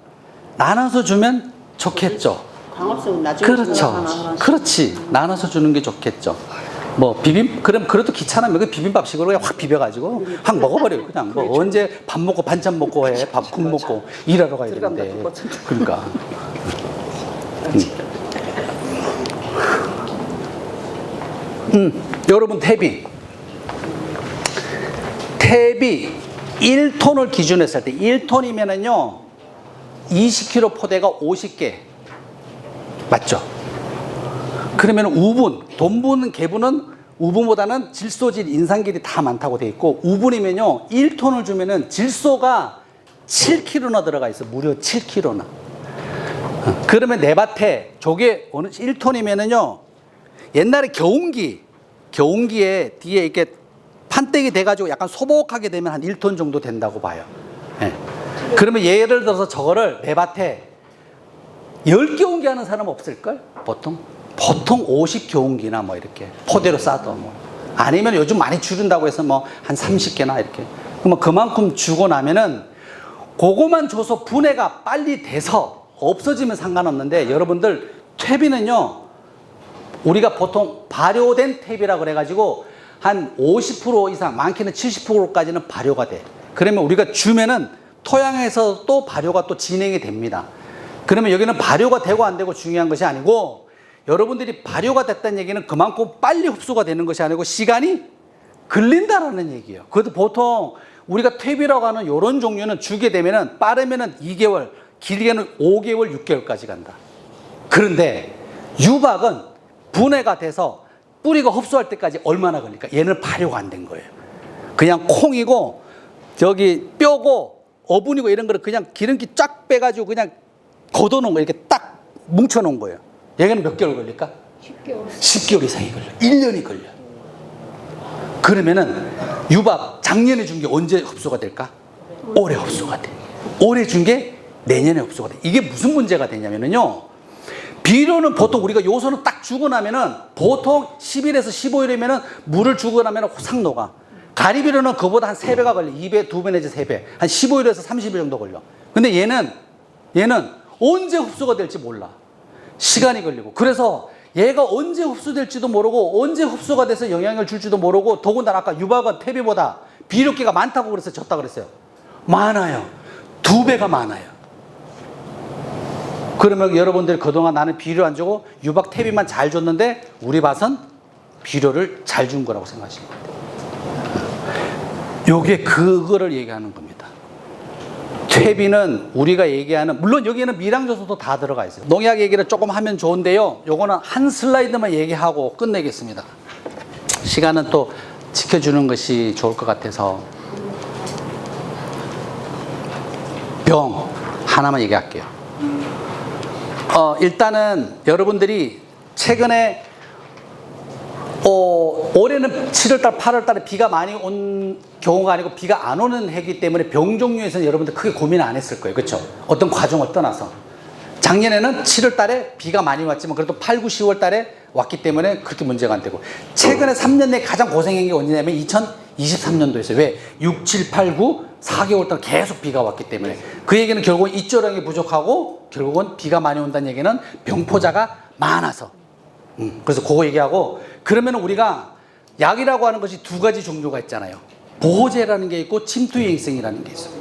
나눠서 주면 좋겠죠. 광합성은 나중에 주는 거 그렇죠. 하나하나씩. 그렇지. 나눠서 주는 게 좋겠죠. 뭐 그럼 그래도 귀찮으면 그 비빔밥식으로 그냥 확 비벼가지고 확 먹어버려요. 그냥 뭐 언제 밥 먹고 반찬 먹고 해, 국 먹고 일하러 가야 되는데. 그러니까. 여러분 탭이 1톤을 기준으로 했을 때 1톤이면은요 20kg 포대가 50개 맞죠? 그러면 돈 부는 개분은 우분보다는 질소질, 인산질이 다 많다고 돼 있고, 우분이면요 1톤을 주면은 질소가 7kg나 들어가 있어. 무려 7kg나. 그러면 내 밭에 저게 어느 1톤이면은요 옛날에 겨운기에 뒤에 이렇게 판때기 돼가지고 약간 소복하게 되면 한 1톤 정도 된다고 봐요. 그러면 예를 들어서 저거를 내 밭에 10겨운기 하는 사람 없을걸? 보통 50겨운기나 뭐 이렇게 포대로 싸도 뭐. 아니면 요즘 많이 줄인다고 해서 뭐 한 30개나 이렇게. 그러면 그만큼 주고 나면은 그거만 줘서 분해가 빨리 돼서 없어지면 상관없는데, 여러분들 퇴비는요 우리가 보통 발효된 퇴비라 그래가지고 한 50% 이상, 많게는 70%까지는 발효가 돼. 그러면 우리가 주면은 토양에서 또 발효가 또 진행이 됩니다. 그러면 여기는 발효가 되고 안 되고 중요한 것이 아니고, 여러분들이 발효가 됐다는 얘기는 그만큼 빨리 흡수가 되는 것이 아니고 시간이 걸린다라는 얘기예요. 그것도 보통 우리가 퇴비라고 하는 이런 종류는 주게 되면은 빠르면은 2개월, 길게는 5개월, 6개월까지 간다. 그런데 유박은 분해가 돼서 뿌리가 흡수할 때까지 얼마나 걸릴까? 얘는 발효가 안 된 거예요. 그냥 콩이고 저기 뼈고 어분이고 이런 거를 그냥 기름기 쫙 빼가지고 그냥 걷어놓은 거, 이렇게 딱 뭉쳐놓은 거예요. 얘는 몇 개월 걸릴까? 10개월 이상이 걸려. 1년이 걸려. 그러면은 유박 작년에 준 게 언제 흡수가 될까? 올해 흡수가 돼. 올해 준 게 내년에 흡수가 돼. 이게 무슨 문제가 되냐면요, 비료는 보통 우리가 요소는 딱 주고 나면은 보통 10일에서 15일이면은 물을 주고 나면은 싹 녹아. 가리비료는 그보다 한 3배가 걸려. 2배, 2배 내지 3배. 한 15일에서 30일 정도 걸려. 근데 얘는 언제 흡수가 될지 몰라. 시간이 걸리고. 그래서 얘가 언제 흡수될지도 모르고 언제 흡수가 돼서 영향을 줄지도 모르고, 더군다나 아까 유박은 퇴비보다 비료기가 많다고 그랬어요? 적다 그랬어요? 많아요. 2배가 많아요. 그러면 여러분들이 그동안 나는 비료 안 주고 유박 퇴비만 잘 줬는데 우리 밭은 비료를 잘 준 거라고 생각하시면 돼요. 요게 그거를 얘기하는 겁니다. 퇴비는 우리가 얘기하는, 물론 여기에는 미량조소도 다 들어가 있어요. 농약 얘기를 조금 하면 좋은데요, 요거는 한 슬라이드만 얘기하고 끝내겠습니다. 시간은 또 지켜주는 것이 좋을 것 같아서 병 하나만 얘기할게요. 일단은 여러분들이 최근에 올해는 7월달, 8월달에 비가 많이 온 경우가 아니고 비가 안 오는 해기 때문에 병 종류에서는 여러분들 크게 고민을 안 했을 거예요. 그렇죠? 어떤 과정을 떠나서. 작년에는 7월달에 비가 많이 왔지만 그래도 8, 9, 10월달에 왔기 때문에 그렇게 문제가 안 되고, 최근에 3년 내에 가장 고생한 게 언제냐면 2023년도였어요. 왜? 6, 7, 8, 9, 4개월 동안 계속 비가 왔기 때문에. 그 얘기는 결국은 입조량이 부족하고 결국은 비가 많이 온다는 얘기는 병포자가 많아서. 그래서 그거 얘기하고, 그러면 우리가 약이라고 하는 것이 2가지 종류가 있잖아요. 보호제라는 게 있고 침투유행성이라는 게 있어요.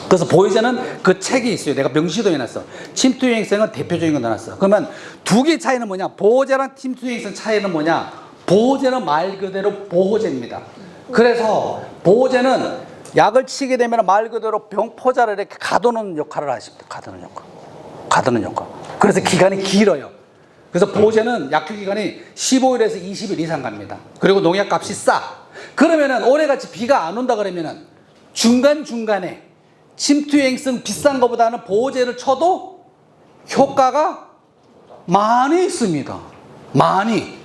그 그래서 보호제는 그 책이 있어요. 내가 명시도 해놨어. 침투유행성은 대표적인 거 넣어놨어. 그러면 두 개 차이는 뭐냐? 보호제랑 침투유행성 차이는 뭐냐? 보호제는 말 그대로 보호제입니다. 그래서 보호제는 약을 치게 되면 말 그대로 병포자를 이렇게 가두는 역할을 하십니다. 가두는 역할. 그래서 기간이 길어요. 그래서 보호제는 약효 기간이 15일에서 20일 이상 갑니다. 그리고 농약 값이 싸. 그러면은 올해같이 비가 안 온다 그러면은 중간중간에 침투행성 비싼 것보다는 보호제를 쳐도 효과가 많이 있습니다. 많이.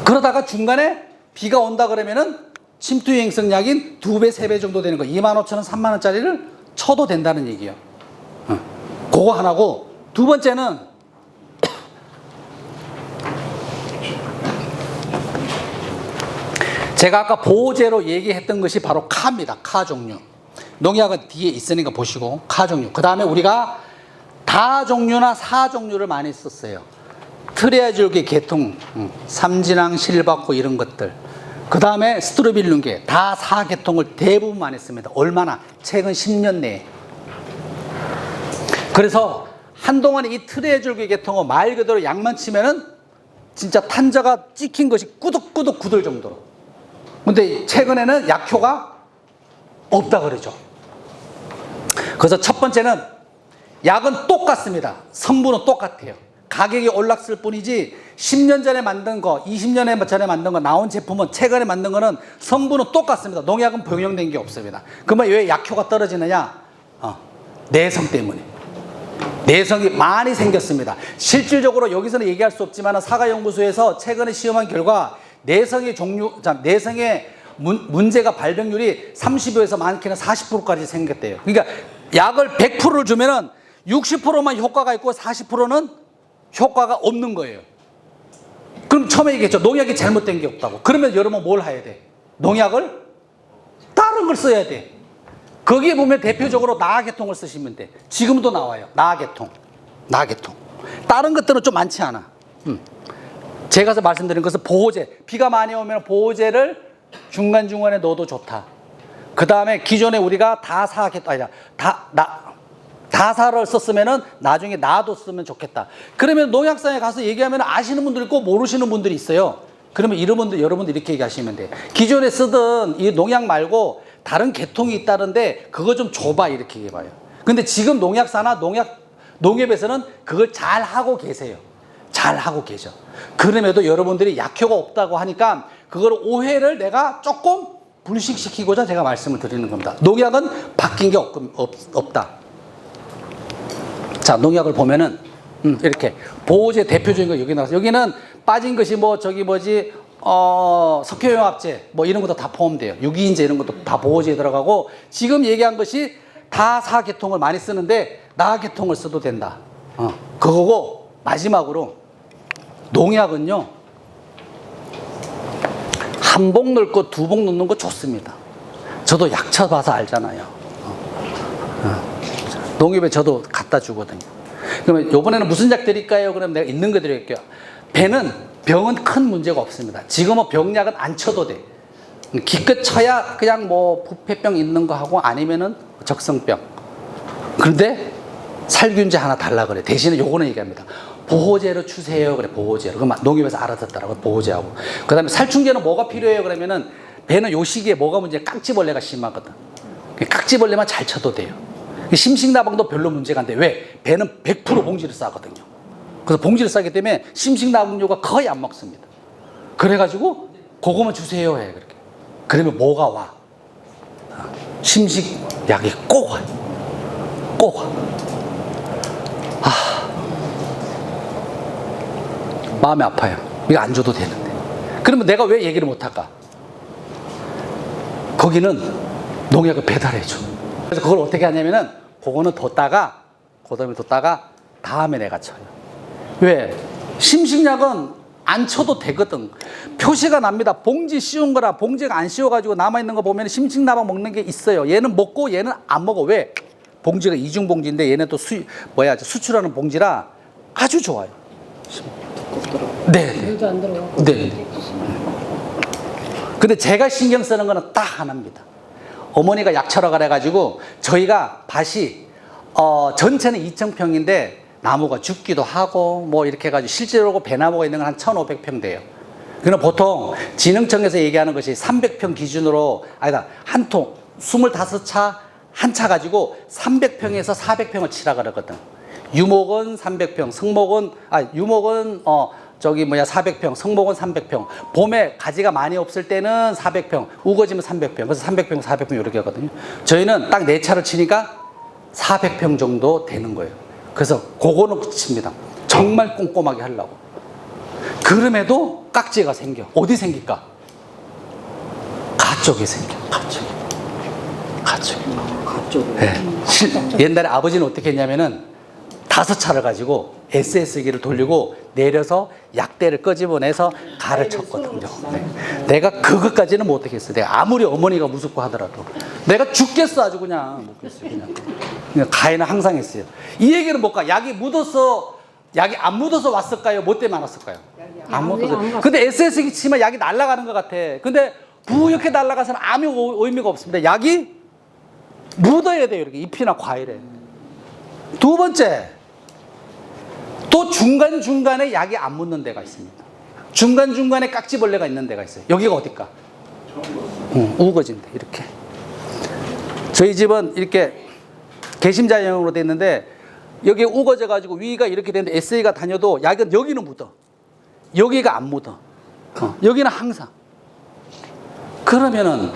그러다가 중간에 비가 온다 그러면은 침투행성 약인 2배, 3배 정도 되는 거 25,000원, 30,000원짜리를 쳐도 된다는 얘기예요. 그거 하나고, 두 번째는 제가 아까 보호제로 얘기했던 것이 바로 카입니다. 카 종류. 농약은 뒤에 있으니까 보시고 카 종류. 그 다음에 우리가 다 종류나 사 종류를 많이 썼어요. 트레아줄기 계통, 삼진항, 실바코 이런 것들. 그 다음에 스트로빌룬계 다 사 계통을 대부분 많이 씁니다. 얼마나? 최근 10년 내에. 그래서 한동안 이 트레아줄기 계통을 말 그대로 약만 치면은 진짜 탄저가 찍힌 것이 꾸덕꾸덕 굳을 정도로. 근데 최근에는 약효가 없다 그러죠. 그래서 첫 번째는 약은 똑같습니다. 성분은 똑같아요. 가격이 올랐을 뿐이지 10년 전에 만든 거, 20년 전에 만든 거 나온 제품은 최근에 만든 거는 성분은 똑같습니다. 농약은 병용된 게 없습니다. 그러면 왜 약효가 떨어지느냐? 내성 때문에. 내성이 많이 생겼습니다. 실질적으로 여기서는 얘기할 수 없지만 사과연구소에서 최근에 시험한 결과 내성의 문제가 발병률이 30에서 많게는 40%까지 생겼대요. 그러니까 약을 100%를 주면은 60%만 효과가 있고 40%는 효과가 없는 거예요. 그럼 처음에 얘기했죠. 농약이 잘못된 게 없다고. 그러면 여러분 뭘 해야 돼? 농약을 다른 걸 써야 돼. 거기에 보면 대표적으로 나아계통을 쓰시면 돼. 지금도 나와요. 나아계통. 다른 것들은 좀 많지 않아. 제가 말씀드린 것은 보호제. 비가 많이 오면 보호제를 중간중간에 넣어도 좋다. 그 다음에 기존에 우리가 다사를 썼으면은 나중에 나도 쓰면 좋겠다. 그러면 농약사에 가서 얘기하면 아시는 분들 있고 모르시는 분들이 있어요. 그러면 여러분들 이렇게 얘기하시면 돼. 기존에 쓰던 이 농약 말고 다른 계통이 있다는데 그거 좀 줘봐 이렇게 얘기해봐요. 근데 지금 농약사나 농협에서는 그걸 잘 하고 계세요. 잘 하고 계셔. 그럼에도 여러분들이 약효가 없다고 하니까 그걸 오해를 내가 조금 불식시키고자 제가 말씀을 드리는 겁니다. 농약은 바뀐 게 없다. 자, 농약을 보면은 이렇게 보호제 대표적인 거 여기 나와서 여기는 빠진 것이 석회용합제 이런 것도 다 포함돼요. 유기인제 이런 것도 다 보호제에 들어가고 지금 얘기한 것이 다 사계통을 많이 쓰는데 나계통을 써도 된다. 그거고 마지막으로 농약은요 한 봉 넣을 거 두 봉 넣는 거 좋습니다. 저도 약 쳐봐서 알잖아요. 농협에 저도 갖다 주거든요. 그러면 이번에는 무슨 약 드릴까요? 그럼 내가 있는 거 드릴게요. 병은 큰 문제가 없습니다. 지금은 병약은 안 쳐도 돼. 기껏 쳐야 그냥 부패병 있는 거 하고 아니면은 적성병. 그런데 살균제 하나 달라 그래. 대신에 요거는 얘기합니다. 보호제로 주세요. 그래, 보호제로. 그럼 농협에서 알아듣더라고, 보호제하고. 그 다음에 살충제는 뭐가 필요해요? 그러면은 배는 요 시기에 뭐가 문제야? 깍지벌레가 심하거든. 깍지벌레만 잘 쳐도 돼요. 심식나방도 별로 문제가 안 돼. 왜? 배는 100% 봉지를 싸거든요. 그래서 봉지를 싸기 때문에 심식나방류가 거의 안 먹습니다. 그래가지고 그거만 주세요 해. 그렇게. 그러면 뭐가 와? 심식약이 꼭 와. 꼭 와. 마음이 아파요. 이거 안 줘도 되는데. 그러면 내가 왜 얘기를 못할까? 거기는 농약을 배달해줘. 그래서 그걸 어떻게 하냐면은 그거는 뒀다가 다음에 내가 쳐요. 왜? 심식약은 안 쳐도 되거든. 표시가 납니다. 봉지 씌운 거라 봉지가 안 씌워가지고 남아있는 거 보면 심식나방 먹는 게 있어요. 얘는 먹고 얘는 안 먹어. 왜? 봉지가 이중봉지인데 얘는 또 수출하는 봉지라 아주 좋아요. 네. 물도 안 들어가고. 네. 근데 제가 신경 쓰는 거는 딱 하나입니다. 어머니가 약처라 그래가지고 저희가 밭이 전체는 2,000평인데 나무가 죽기도 하고 뭐 이렇게 해가지고 실제로 배나무가 있는 건 한 1,500평 돼요. 그럼 보통 진흥청에서 얘기하는 것이 300평 기준으로 아니다 한 통 25차 한 차 가지고 300평에서 400평을 치라 그러거든. 유목은 300평, 유목은 400평, 성목은 300평. 봄에 가지가 많이 없을 때는 400평, 우거지면 300평. 그래서 300평, 400평 이렇게 하거든요. 저희는 딱 4차를 치니까 400평 정도 되는 거예요. 그래서 그거는 칩니다. 정말 꼼꼼하게 하려고. 그럼에도 깍지가 생겨. 어디 생길까? 가쪽에 생겨. 가쪽에. 네. 옛날에 아버지는 어떻게 했냐면은 5차를 가지고 SS기를 돌리고 내려서 약대를 끄집어내서 가를 쳤거든요. 네. 내가 그것까지는 못하겠어. 내가 아무리 어머니가 무섭고 하더라도 내가 죽겠어. 아주 그냥 못겠어요. 그냥 가해는 항상 했어요. 이 얘기는 뭘까? 약이 안 묻어서 왔을까요? 뭐 때문에 안 왔을까요? 안 묻어서. 근데 SS기 치면 약이 날아가는 것 같아. 근데 부옇게 날아가서는 아무 의미가 없습니다. 약이 묻어야 돼요. 이렇게 잎이나 과일에. 두 번째, 또 중간중간에 약이 안 묻는 데가 있습니다. 중간중간에 깍지벌레가 있는 데가 있어요. 여기가 어딜까? 우거진데 이렇게. 저희 집은 이렇게 개심자형으로 돼 있는데 여기에 우거져 가지고 위가 이렇게 되는데 SA가 다녀도 약은 여기는 묻어. 여기가 안 묻어. 여기는 항상. 그러면은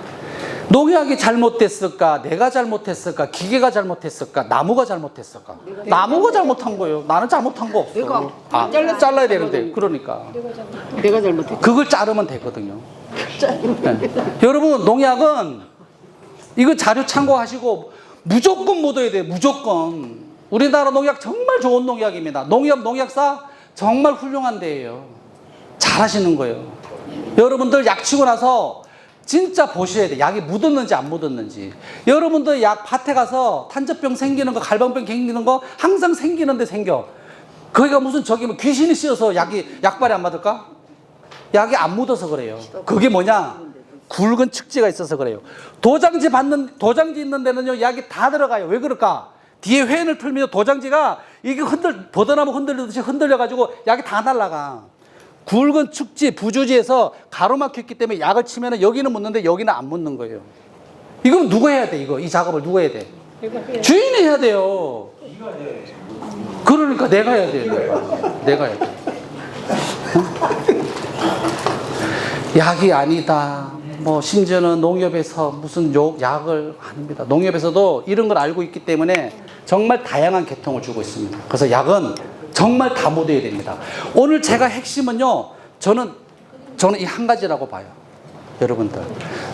농약이 잘못됐을까? 내가 잘못했을까? 기계가 잘못했을까? 나무가 잘못했을까? 나무가 잘못한 거예요. 나는 잘못한 거 없어. 잘라야 되는데. 그러니까. 내가 잘못했지. 그걸 자르면 되거든요. 네. 여러분, 농약은 이거 자료 참고하시고 무조건 묻어야 돼요. 무조건. 우리나라 농약 정말 좋은 농약입니다. 농약사 정말 훌륭한 데예요. 잘하시는 거예요. 여러분들 약 치고 나서 진짜 보셔야 돼. 약이 묻었는지 안 묻었는지. 여러분들 약 밭에 가서 탄저병 생기는 거, 갈방병 생기는 거 항상 생기는데 생겨. 거기가 무슨 뭐 귀신이 씌어서 약발이 안 맞을까? 약이 안 묻어서 그래요. 그게 뭐냐? 굵은 측지가 있어서 그래요. 도장지 있는 데는요, 약이 다 들어가요. 왜 그럴까? 뒤에 회를 틀면 도장지가 이게 버드나무 흔들리듯이 흔들려가지고 약이 다 날아가. 굵은 축지, 부주지에서 가로막혀 있기 때문에 약을 치면 여기는 묻는데 여기는 안 묻는 거예요. 이건 누가 해야 돼, 이 작업을 누가 해야 돼? 주인이 해야 돼요. 그러니까 내가 해야 돼요. 내가 해야 돼. 약이 아니다. 뭐 심지어는 농협에서 무슨 약을 아닙니다. 농협에서도 이런 걸 알고 있기 때문에 정말 다양한 계통을 주고 있습니다. 그래서 약은 정말 다 묻어야 됩니다. 오늘 제가 핵심은요, 저는 이 한 가지라고 봐요. 여러분들.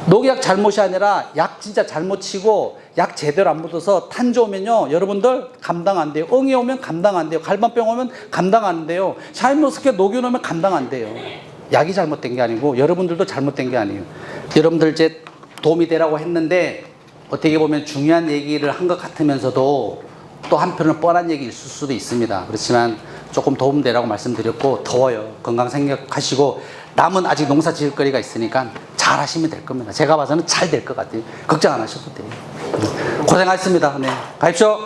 농약 잘못이 아니라 약 진짜 잘못 치고 약 제대로 안 묻어서 탄저 오면요, 여러분들 감당 안 돼요. 엉이 오면 감당 안 돼요. 갈반병 오면 감당 안 돼요. 샤인머스켓 녹균 오면 감당 안 돼요. 약이 잘못된 게 아니고 여러분들도 잘못된 게 아니에요. 여러분들 이제 도움이 되라고 했는데 어떻게 보면 중요한 얘기를 한 것 같으면서도 또 한편은 뻔한 얘기일 수도 있습니다. 그렇지만 조금 도움되라고 말씀드렸고, 더워요. 건강 생각하시고 남은 아직 농사 지을 거리가 있으니까 잘 하시면 될 겁니다. 제가 봐서는 잘 될 것 같아요. 걱정 안 하셔도 돼요. 고생하셨습니다. 네, 가십시오.